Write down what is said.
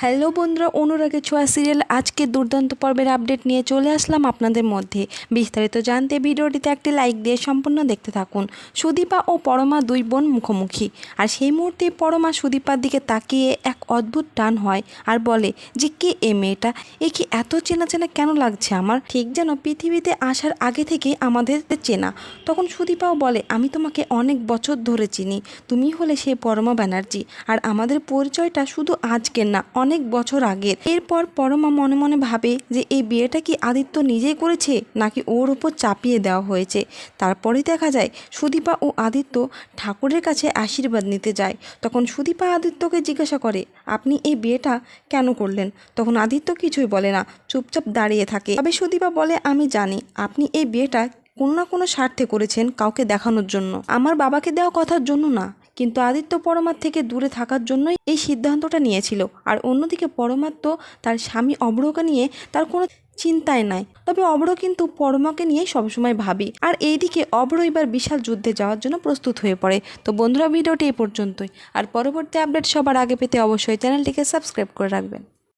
Hello বন্ধুরা, অনুরাগের ছোঁয়া সিরিয়াল আজকে দুর্দান্ত পর্বের আপডেট নিয়ে চলে আসলাম আপনাদের মধ্যে। বিস্তারিত জানতে ভিডিওটিতে একটি লাইক দিয়ে সম্পূর্ণ দেখতে থাকুন। সুদীপা ও পরমা দুই বোন মুখোমুখি, আর সেই মুহূর্তে পরমা সুদীপার দিকে তাকিয়ে এক অদ্ভুত টান হয় আর বলে যে কে এ মেয়েটা, এ কি এত চেনা চেনা কেন লাগছে আমার, ঠিক যেন পৃথিবীতে আসার আগে থেকে আমাদের চেনা। তখন সুদীপাও বলে আমি তোমাকে অনেক বছর ধরে চিনি, তুমি হলে সেই পরমা ব্যানার্জি, আর আমাদের পরিচয়টা শুধু আজকের না অনেক বছর আগের। এরপর পরমা মনে মনে ভাবে যে এই বিয়েটা কি আদিত্য নিজেই করেছে নাকি ওর উপর চাপিয়ে দেওয়া হয়েছে। তারপরে দেখা যায় সুদীপা ও আদিত্য ঠাকুরের কাছে আশীর্বাদ নিতে যায়। তখন সুদীপা আদিত্যকে জিজ্ঞাসা করে আপনি এই বিয়েটা কেন করলেন। তখন আদিত্য কিছুই বলে না, চুপচাপ দাঁড়িয়ে থাকে। তবে সুদীপা বলে আমি জানি আপনি এই বিয়েটা কোনো না কোনো স্বার্থে করেছেন, কাউকে দেখানোর জন্য, আমার বাবাকে দেওয়া কথার জন্য না। কিন্তু আদিত্য পরমার থেকে দূরে থাকার জন্যই এই সিদ্ধান্তটা নিয়েছিল। আর অন্যদিকে পরমার তো তার স্বামী অভ্রকে নিয়ে তার কোনো চিন্তায় নাই। তবে অভ্র কিন্তু পরমাকে নিয়েই সবসময় ভাবি। আর এইদিকে অভ্র এবার বিশাল যুদ্ধে যাওয়ার জন্য প্রস্তুত হয়ে পড়ে। তো বন্ধুরা, ভিডিওটি এই পর্যন্তই। আর পরবর্তী আপডেট সবার আগে পেতে অবশ্যই চ্যানেলটিকে সাবস্ক্রাইব করে রাখবেন।